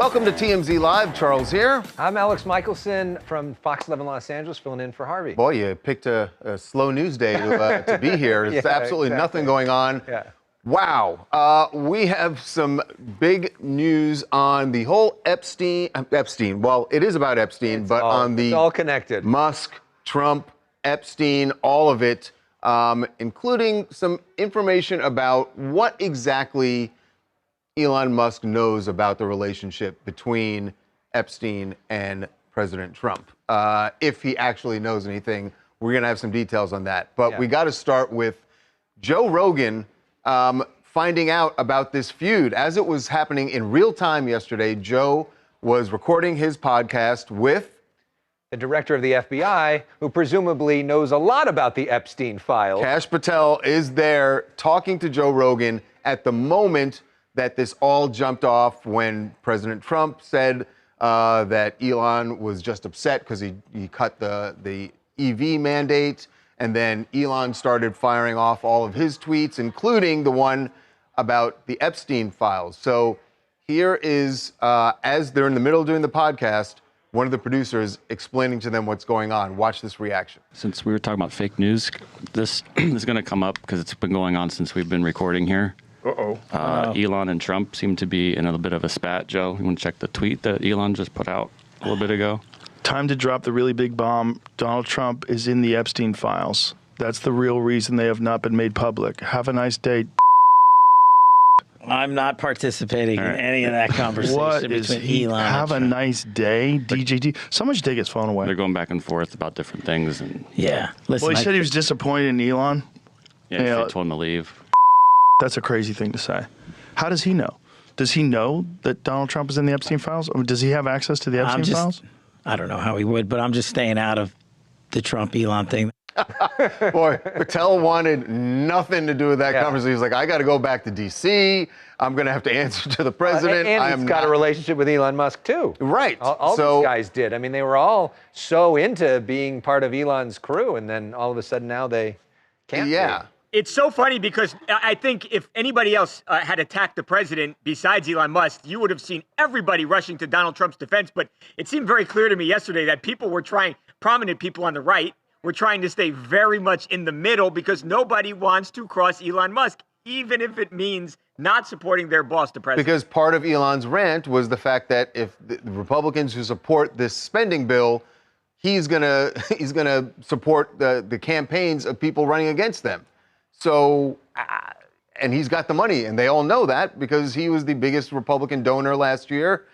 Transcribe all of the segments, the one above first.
Welcome to TMZ Live. Charles here. I'm Alex Michelson from Fox 11 Los Angeles, filling in for Harvey. Boy, you picked a slow news day to be here. There's absolutely nothing going on. Yeah. Wow. We have some big news on the whole Epstein. Well, it is about Epstein, but on the it's all connected. Musk, Trump, Epstein, all of it, including some information about what exactly Elon Musk knows about the relationship between Epstein and President Trump. If he actually knows anything, we're going to have some details on that. But we got to start with Joe Rogan finding out about this feud. As it was happening in real time yesterday, Joe was recording his podcast with the director of the FBI, who presumably knows a lot about the Epstein files. Kash Patel is there talking to Joe Rogan at the moment that this all jumped off when President Trump said that Elon was just upset because he cut the EV mandate. And then Elon started firing off all of his tweets, including the one about the Epstein files. So here is, as they're in the middle of doing the podcast, one of the producers explaining to them what's going on. Watch this reaction. Since we were talking about fake news, this is going to come up because it's been going on since we've been recording here. Elon and Trump seem to be in a little bit of a spat. Joe, you want to check the tweet that Elon just put out a little bit ago? Time to drop the really big bomb. Donald Trump is in the Epstein files. That's the real reason they have not been made public. Have a nice day. I'm not participating in any of that conversation What between is he? Elon Have and a Trump. nice day, DJD. Someone should take his phone away. They're going back and forth about different things. And Yeah. Listen, Well, he said he was disappointed in Elon. yeah, Yeah. they told him to leave. That's a crazy thing to say. How does he know? Does he know that Donald Trump is in the Epstein files? I mean, does he have access to the Epstein files? I don't know how he would, but I'm just staying out of the Trump-Elon thing. Boy, Patel wanted nothing to do with that conversation. He's like, I got to go back to D.C. I'm going to have to answer to the president. And he's got a relationship with Elon Musk, too. Right. All these guys did. I mean, they were all so into being part of Elon's crew, and then all of a sudden now they can't be. It's so funny because I think if anybody else had attacked the president besides Elon Musk, you would have seen everybody rushing to Donald Trump's defense. But it seemed very clear to me yesterday that people were prominent people on the right were trying to stay very much in the middle because nobody wants to cross Elon Musk, even if it means not supporting their boss, the president. Because part of Elon's rant was the fact that if the Republicans who support this spending bill, he's gonna support the campaigns of people running against them. So, and he's got the money, and they all know that because he was the biggest Republican donor last year,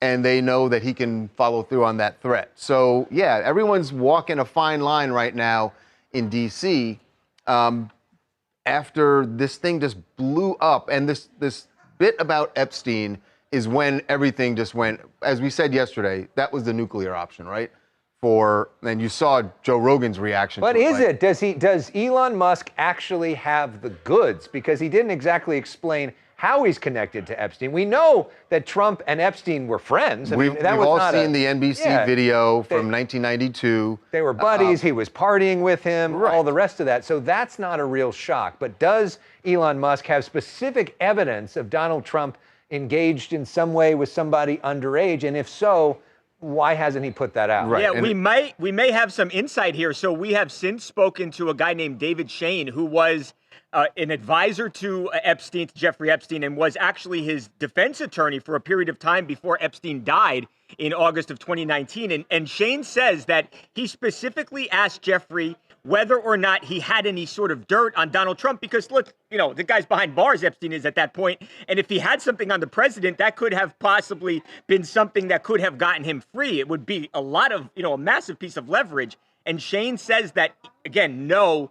and they know that he can follow through on that threat. So, yeah, everyone's walking a fine line right now in D.C. After this thing just blew up, and this bit about Epstein is when everything just went, as we said yesterday, that was the nuclear option, right? And you saw Joe Rogan's reaction. But is it? Does Elon Musk actually have the goods? Because he didn't exactly explain how he's connected to Epstein. We know that Trump and Epstein were friends. We've all seen the NBC video from 1992. They were buddies. He was partying with him, all the rest of that. So that's not a real shock. But does Elon Musk have specific evidence of Donald Trump engaged in some way with somebody underage? And if so, why hasn't he put that out? Right. Yeah, we may have some insight here. So we have since spoken to a guy named David Shane, who was an advisor to Epstein, to Jeffrey Epstein, and was actually his defense attorney for a period of time before Epstein died in August of 2019. And Shane says that he specifically asked Jeffrey whether or not he had any sort of dirt on Donald Trump, because look, the guy's behind bars, Epstein is at that point. And if he had something on the president, that could have possibly been something that could have gotten him free. It would be a lot of, a massive piece of leverage. And Shane says that, again, no,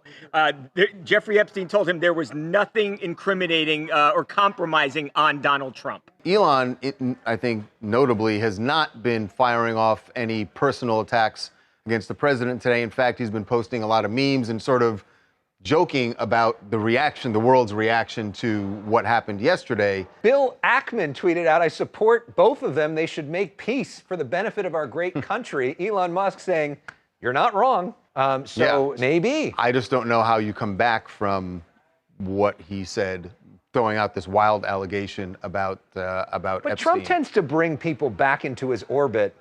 Jeffrey Epstein told him there was nothing incriminating or compromising on Donald Trump. Elon, I think, notably, has not been firing off any personal attacks against the president today. In fact, he's been posting a lot of memes and sort of joking about the world's reaction to what happened yesterday. Bill Ackman tweeted out, I support both of them. They should make peace for the benefit of our great country. Elon Musk saying, you're not wrong. Maybe. I just don't know how you come back from what he said throwing out this wild allegation about But Epstein. Trump tends to bring people back into his orbit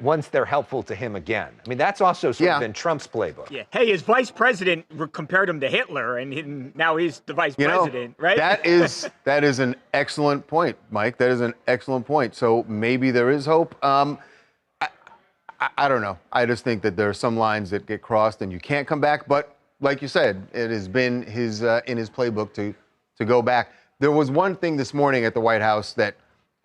once they're helpful to him again. I mean, that's also sort of in Trump's playbook. Yeah. Hey, his vice president compared him to Hitler, and now he's the vice president, right? That is an excellent point, Mike. That is an excellent point. So maybe there is hope. I don't know. I just think that there are some lines that get crossed and you can't come back. But like you said, it has been his in his playbook to go back. There was one thing this morning at the White House that,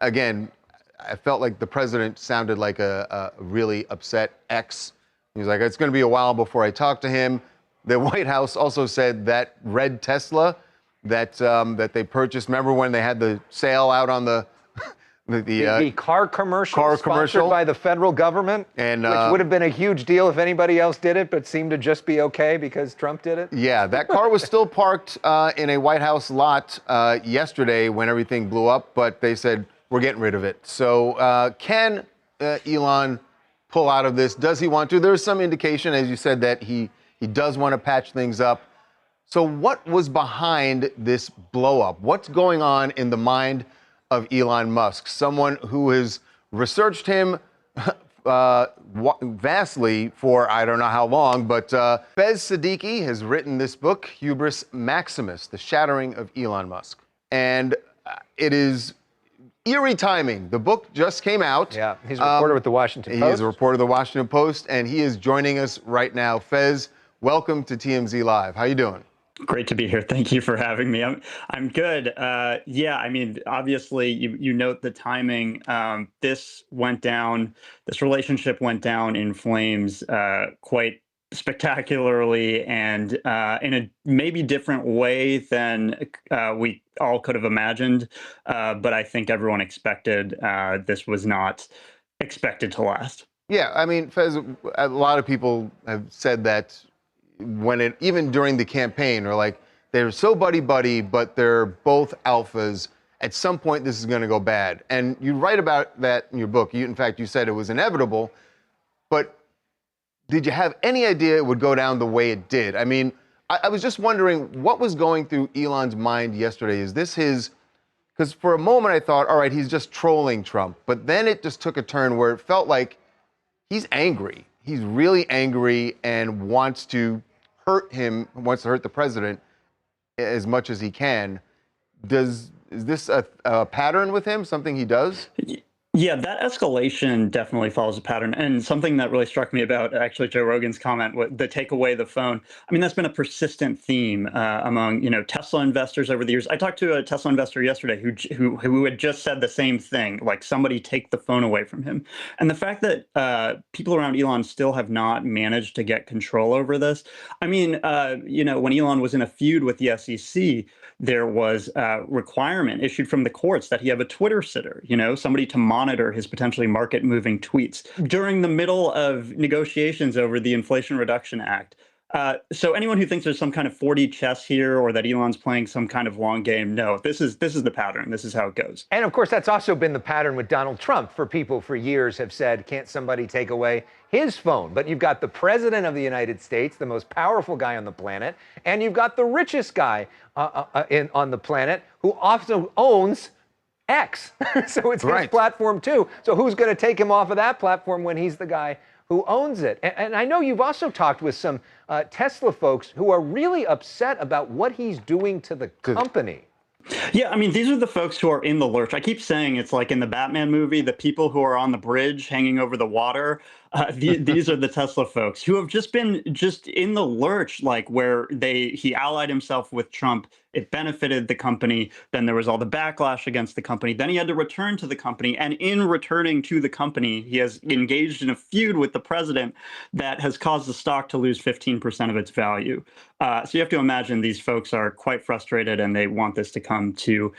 again, I felt like the president sounded like a really upset ex. He was like, it's going to be a while before I talk to him. The White House also said that red Tesla that they purchased. Remember when they had the sale out on the car commercial sponsored by the federal government, and which would have been a huge deal if anybody else did it, but seemed to just be okay because Trump did it? Yeah, that car was still parked in a White House lot yesterday when everything blew up, but they said, we're getting rid of it. So can Elon pull out of this? Does he want to? There's some indication, as you said, that he does want to patch things up. So what was behind this blow up? What's going on in the mind of Elon Musk, someone who has researched him vastly for I don't know how long, but Fez Siddiqui has written this book, Hubris Maximus, The Shattering of Elon Musk. And it is eerie timing. The book just came out. Yeah, he's a reporter with the Washington Post. He is a reporter of the Washington Post, and he is joining us right now. Fez, welcome to TMZ Live. How you doing? Great to be here. Thank you for having me. I'm good. Yeah, I mean, obviously, you note the timing. This relationship went down in flames quite spectacularly and in a maybe different way than we all could have imagined. But I think everyone expected this was not expected to last. Yeah, I mean, Fez, a lot of people have said that even during the campaign, or like they're so buddy-buddy, but they're both alphas. At some point, this is going to go bad. And you write about that in your book. In fact, you said it was inevitable. But did you have any idea it would go down the way it did? I mean, I was just wondering what was going through Elon's mind yesterday. Is this his? Because for a moment I thought, all right, he's just trolling Trump. But then it just took a turn where it felt like he's angry. He's really angry and wants to hurt the president as much as he can. Is this a pattern with him, something he does? Yeah, that escalation definitely follows a pattern. And something that really struck me about actually Joe Rogan's comment, the take away the phone. I mean, that's been a persistent theme among, Tesla investors over the years. I talked to a Tesla investor yesterday who had just said the same thing, like somebody take the phone away from him. And the fact that people around Elon still have not managed to get control over this. I mean, when Elon was in a feud with the SEC, there was a requirement issued from the courts that he have a Twitter sitter, somebody to monitor his potentially market-moving tweets during the middle of negotiations over the Inflation Reduction Act. So anyone who thinks there's some kind of 4D chess here or that Elon's playing some kind of long game, no, this is the pattern. This is how it goes. And of course, that's also been the pattern with Donald Trump. People for years have said, can't somebody take away his phone? But you've got the president of the United States, the most powerful guy on the planet, and you've got the richest guy on the planet who also owns X. So it's his platform too. So who's going to take him off of that platform when he's the guy who owns it? And I know you've also talked with some Tesla folks who are really upset about what he's doing to the company. Yeah, I mean, these are the folks who are in the lurch. I keep saying it's like in the Batman movie, the people who are on the bridge hanging over the water. These are the Tesla folks who have just been in the lurch, like where he allied himself with Trump. It benefited the company. Then there was all the backlash against the company. Then he had to return to the company. And in returning to the company, he has engaged in a feud with the president that has caused the stock to lose 15% of its value. So you have to imagine these folks are quite frustrated and they want this to come to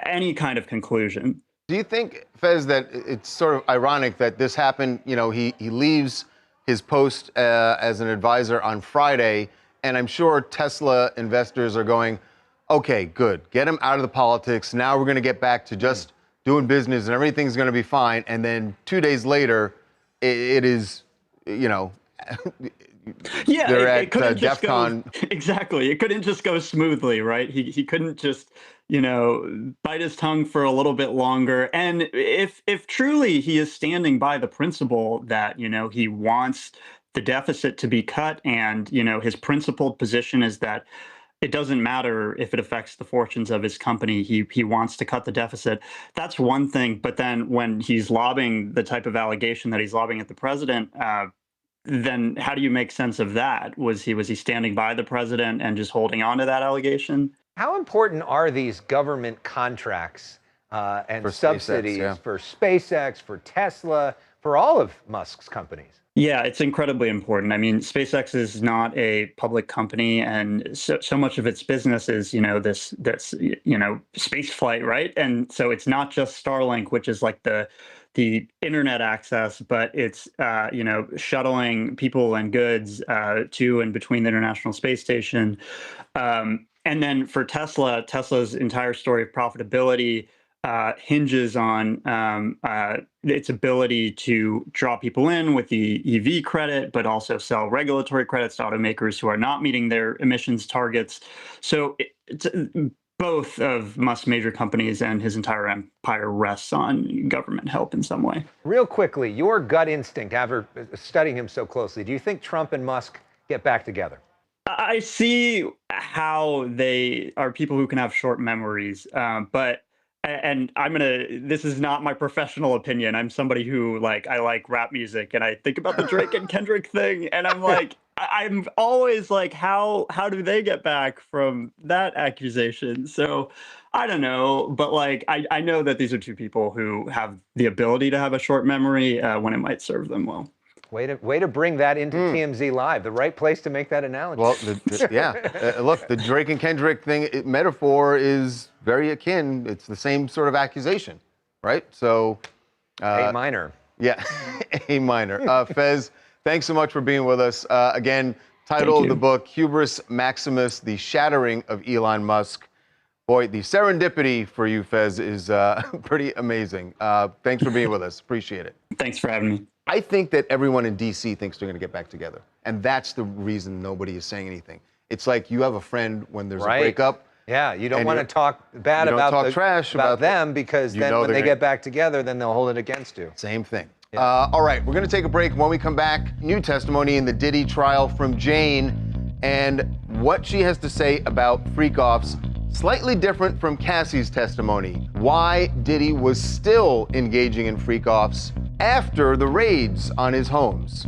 any kind of conclusion. Do you think, Fez, that it's sort of ironic that this happened? He leaves his post as an advisor on Friday, and I'm sure Tesla investors are going, okay, good, get him out of the politics. Now we're going to get back to just doing business and everything's going to be fine. And then 2 days later, it is, Yeah, they're it at couldn't just DEF CON. go exactly. It couldn't just go smoothly, right? He couldn't just bite his tongue for a little bit longer. And if truly he is standing by the principle that he wants the deficit to be cut, and his principled position is that it doesn't matter if it affects the fortunes of his company. He wants to cut the deficit. That's one thing. But then when he's lobbing the type of allegation that he's lobbing at the president, then how do you make sense of that? Was he standing by the president and just holding on to that allegation? How important are these government contracts and For subsidies SpaceX, yeah. for SpaceX, for Tesla, for all of Musk's companies? Yeah, it's incredibly important. I mean, SpaceX is not a public company, and so much of its business is, this space flight, right? And so it's not just Starlink, which is like the internet access, but it's shuttling people and goods to and between the International Space Station. And then for Tesla's entire story of profitability hinges on its ability to draw people in with the EV credit, but also sell regulatory credits to automakers who are not meeting their emissions targets. So both of Musk's major companies and his entire empire rests on government help in some way. Real quickly, your gut instinct after studying him so closely, do you think Trump and Musk get back together? I see how they are people who can have short memories, and this is not my professional opinion. I'm somebody who I like rap music, and I think about the Drake and Kendrick thing, and I'm like, I'm always like, how do they get back from that accusation? So I don't know, but I know that these are two people who have the ability to have a short memory when it might serve them well. Way to bring that into TMZ Live, the right place to make that analogy. Well, look, the Drake and Kendrick thing metaphor is very akin. It's the same sort of accusation, right? So, A minor. Yeah, A minor. Fez, thanks so much for being with us. Again, title of the book, Hubris Maximus, The Shattering of Elon Musk. Boy, the serendipity for you, Fez, is pretty amazing. Thanks for being with us. Appreciate it. Thanks for having me. I think that everyone in D.C. thinks they're going to get back together. And that's the reason nobody is saying anything. It's like you have a friend when there's a breakup. Yeah, you don't want to talk bad about them, because then when they get back together, then they'll hold it against you. Same thing. Yeah. All right, we're going to take a break. When we come back, new testimony in the Diddy trial from Jane and what she has to say about freak-offs, slightly different from Cassie's testimony. Why Diddy was still engaging in freak-offs after the raids on his homes.